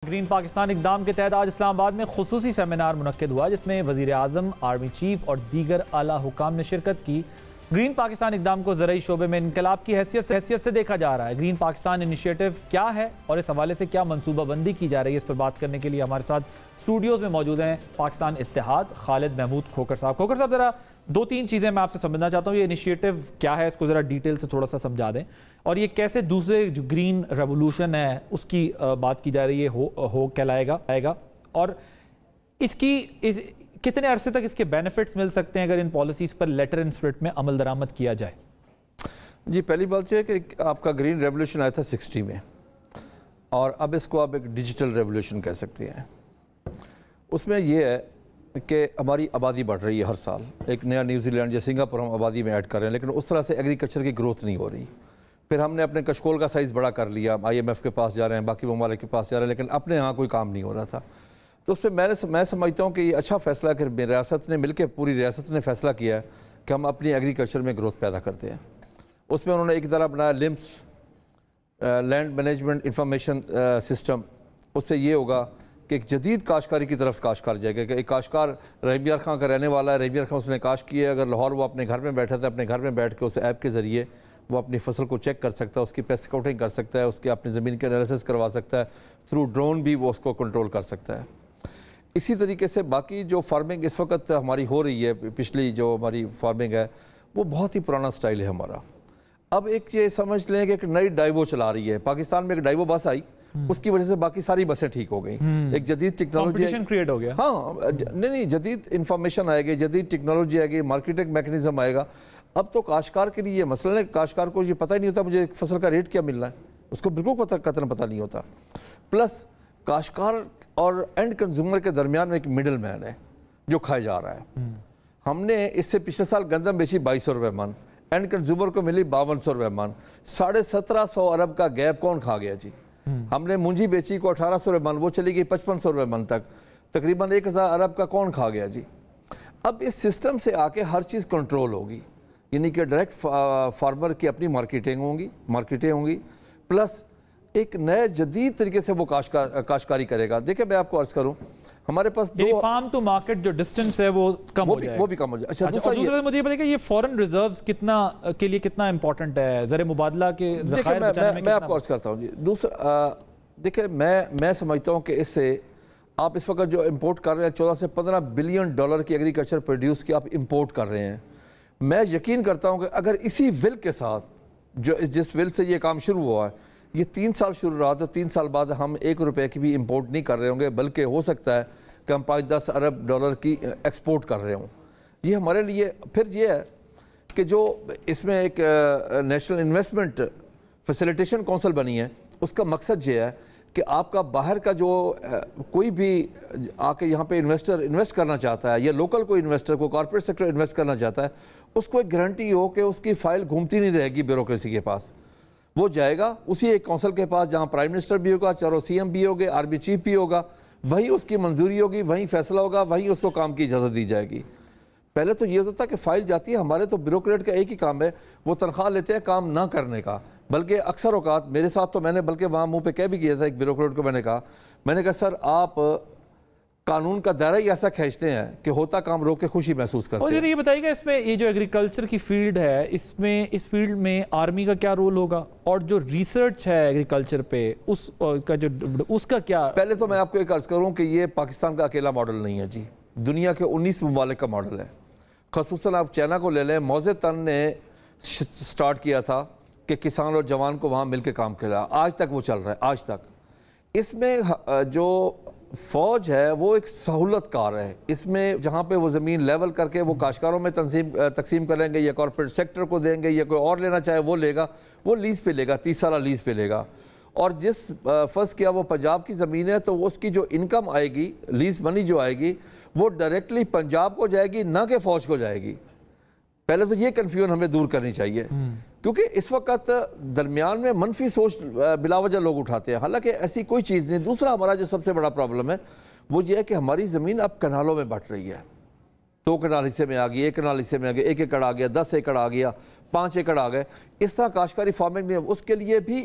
Green Pakistan اقدام کے تحت آج اسلام آباد میں خصوصی سیمینار منعقد ہوا جس میں وزیر اعظم، آرمی چیف اور دیگر اعلیٰ حکام نے شرکت کی۔ گرین پاکستان اقدام کو زرعی شعبے میں انقلاب کی حیثیت سے دیکھا جا رہا ہے۔ گرین پاکستان انیشیٹو کیا ہے اور اس حوالے سے کیا منصوبہ بندی کی جا رہی ہے، اس پر بات کرنے کے لیے ہمارے ساتھ اسٹوڈیوز میں موجود ہیں پاکستان اتحاد خالد محمود کھوکھر صاحب۔ کھوکھر صاحب، ذرا دو تین چیزیں میں آپ سے سمجھنا چاہتا ہوں۔ یہ انیشیٹو کیا ہے، اس کو ذرا ڈیٹیل سے تھوڑا سا سمجھا دیں، اور یہ کیسے دوسرے جو گرین ریولوشن ہے اس کی بات کی جا رہی ہے ہو کہلائے گا، اور اس کی کتنے عرصے تک اس کے بینیفٹس مل سکتے ہیں اگر ان پالیسیز پر لیٹر اینڈ اسپرٹ میں عمل درآمد کیا جائے؟ جی، پہلی بات یہ ہے کہ آپ کا گرین ریولوشن آیا تھا 60 میں، اور اب اس کو آپ ایک ڈیجیٹل ریولوشن کہہ سکتے ہیں۔ اس میں یہ ہے کہ ہماری آبادی بڑھ رہی ہے ہر سال، ایک نیا نیوزی لینڈ یا سنگاپور ہم آبادی میں ایڈ کر رہے ہیں، لیکن اس طرح سے ایگریکلچر کی گروتھ نہیں ہو رہی۔ پھر ہم نے اپنے کشکول کا سائز بڑا کر لیا، IMF کے پاس جا رہے ہیں، باقی ممالک کے پاس جا رہے ہیں، لیکن اپنے یہاں کوئی کام نہیں ہو رہا تھا۔ تو اس پہ میں سمجھتا ہوں کہ یہ اچھا فیصلہ کہ ریاست نے مل کے، پوری ریاست نے فیصلہ کیا ہے کہ ہم اپنی ایگریکلچر میں گروتھ پیدا کرتے ہیں۔ اس میں انہوں نے ایک طرح بنایا لمس لینڈ مینجمنٹ انفارمیشن سسٹم۔ اس سے یہ ہوگا کہ ایک جدید کاشتکاری کی طرف کاشتکار جائے گا کہ ایک کاشتکار رحیم یار خان کا رہنے والا ہے، رحیم یار خان اس نے کاشت کی ہے، اگر لاہور وہ اپنے گھر میں بیٹھا تھا، اپنے گھر میں بیٹھ کے اس ایپ کے ذریعے وہ اپنی فصل کو چیک کر سکتا ہے، اس کی پیسٹ اسکاؤٹنگ کر سکتا ہے، اس کے اپنی زمین کے انالیسس کروا سکتا ہے، تھرو ڈرون بھی وہ اس کو کنٹرول کر سکتا ہے۔ اسی طریقے سے باقی جو فارمنگ اس وقت ہماری ہو رہی ہے، پچھلی جو ہماری فارمنگ ہے وہ بہت ہی پرانا سٹائل ہے ہمارا۔ اب ایک یہ سمجھ لیں کہ ایک نئی ڈائیوو چلا رہی ہے پاکستان میں، ایک ڈائیوو بس آئی، اس کی وجہ سے باقی ساری بسیں ٹھیک ہو گئی، ایک جدید ٹیکنالوجی کریٹ ہو گیا۔ ہاں، نہیں، جدید انفارمیشن آئے گی، جدید ٹیکنالوجی آئے گی، مارکیٹنگ میکنزم آئے گا۔ اب تو کاشتکار کے لیے یہ مسئلہ ہے، کاشتکار کو یہ پتہ ہی نہیں ہوتا مجھے فصل کا ریٹ کیا ملنا ہے، اس کو بالکل قطعاً پتہ نہیں ہوتا۔ پلس کاشتکار اور اینڈ کنزیومر کے درمیان میں ایک مڈل مین ہے جو کھائے جا رہا ہے۔ ہم نے اس سے پچھلے سال گندم بیچی 2200 روپے من، اینڈ کنزیومر کو ملی 5200 روپے من، 1750 ارب کا گیپ کون کھا گیا جی؟ ہم نے مونجی بیچی کو 1800 روپے من، وہ چلی گئی 5500 روپے من تک، تقریباً 1000 ارب کا کون کھا گیا جی؟ اب اس سسٹم سے آ کے ہر چیز کنٹرول ہوگی، یعنی کہ ڈائریکٹ فارمر کی اپنی مارکیٹیں ہوں گی، پلس ایک نئے جدید طریقے سے وہ کاشتکاری کرے گا۔ دیکھیں میں آپ کو عرض کروں، ہمارے پاس فارم ٹو مارکیٹ جو ڈسٹنس ہے وہ کم ہو جائے، وہ بھی کم ہو جائے۔ اچھا، دوسرا مجھے یہ بتائیے کہ یہ فورن ریزروز کے لیے کتنا امپورٹنٹ ہے زر مبادلہ کے ذخائر بچانے میں؟ میں آپ کو عرض کرتا ہوں جی، دوسرا دیکھیں میں سمجھتا ہوں کہ اس سے آپ اس وقت جو امپورٹ کر رہے ہیں 14 سے 15 بلین ڈالر کی ایگریکلچر پروڈیوس کی آپ امپورٹ کر رہے ہیں۔ میں یقین کرتا ہوں کہ اگر اسی ول کے ساتھ جس ول سے یہ کام شروع ہوا ہے، یہ 3 سال شروع رہا تو 3 سال بعد ہم 1 روپے کی بھی امپورٹ نہیں کر رہے ہوں گے، بلکہ ہو سکتا ہے کہ ہم 5-10 ارب ڈالر کی ایکسپورٹ کر رہے ہوں۔ یہ ہمارے لیے پھر یہ ہے کہ جو اس میں ایک نیشنل انویسٹمنٹ فیسیلیٹیشن کونسل بنی ہے، اس کا مقصد یہ ہے کہ آپ کا باہر کا جو کوئی بھی آ کے یہاں پہ انویسٹ کرنا چاہتا ہے، یا لوکل کوئی انویسٹر کو کارپوریٹ سیکٹر انویسٹ کرنا چاہتا ہے، اس کو ایک گارنٹی ہو کہ اس کی فائل گھومتی نہیں رہے گی بیوروکریسی کے پاس، وہ جائے گا اسی ایک کونسل کے پاس جہاں پرائم منسٹر بھی ہوگا، چاروں CM بھی ہوگے، آرمی چیف بھی ہوگا، وہیں اس کی منظوری ہوگی، وہیں فیصلہ ہوگا، وہیں اس کو کام کی اجازت دی جائے گی۔ پہلے تو یہ ہوتا کہ فائل جاتی ہے، ہمارے تو بیوروکریٹ کا ایک ہی کام ہے، وہ تنخواہ لیتے ہیں کام نہ کرنے کا، بلکہ اکثر اوقات میرے ساتھ تو میں نے بلکہ وہاں منہ پہ کہہ بھی کیا تھا ایک بیوروکریٹ کو، میں نے کہا سر آپ قانون کا دائرہ ہی ایسا کھینچتے ہیں کہ ہوتا کام روک کے خوشی محسوس کرتے ہیں۔ اور یہ بتائیے گا اس میں یہ جو ایگریکلچر کی فیلڈ ہے، اس فیلڈ میں آرمی کا کیا رول ہوگا، اور جو ریسرچ ہے ایگریکلچر پہ اس کا کیا؟ پہلے تو میں آپ کو ایک عرض کروں کہ یہ پاکستان کا اکیلا ماڈل نہیں ہے جی، دنیا کے 19 ممالک کا ماڈل ہے۔ خصوصاً آپ چائنا کو لے لیں، موزے تن نے سٹارٹ کیا تھا کہ کسان اور جوان کو وہاں مل کے کام کرا، آج تک وہ چل رہا ہے، آج تک۔ اس میں جو فوج ہے وہ ایک سہولت کار ہے، اس میں جہاں پہ وہ زمین لیول کر کے وہ کاشتکاروں میں تقسیم کریں گے، یا کارپوریٹ سیکٹر کو دیں گے، یا کوئی اور لینا چاہے وہ لے گا، وہ لیز پہ لے گا، 30 سالہ لیز پہ لے گا۔ اور جس فرض کیا وہ پنجاب کی زمین ہے تو اس کی جو انکم آئے گی، لیز منی جو آئے گی، وہ ڈائریکٹلی پنجاب کو جائے گی، نہ کہ فوج کو جائے گی۔ پہلے تو یہ کنفیوژن ہمیں دور کرنی چاہیے، کیونکہ اس وقت درمیان میں منفی سوچ بلا وجہ لوگ اٹھاتے ہیں، حالانکہ ایسی کوئی چیز نہیں۔ دوسرا ہمارا جو سب سے بڑا پرابلم ہے وہ یہ ہے کہ ہماری زمین اب کنالوں میں بٹ رہی ہے، 2 کنال حصے میں آ گئی، 1 کنال حصے میں آ گئی، 1 ایکڑ آ گیا، 10 ایکڑ آ گیا، 5 ایکڑ آ گئے۔ اس طرح کاشتکاری فارمنگ میں اس کے لیے بھی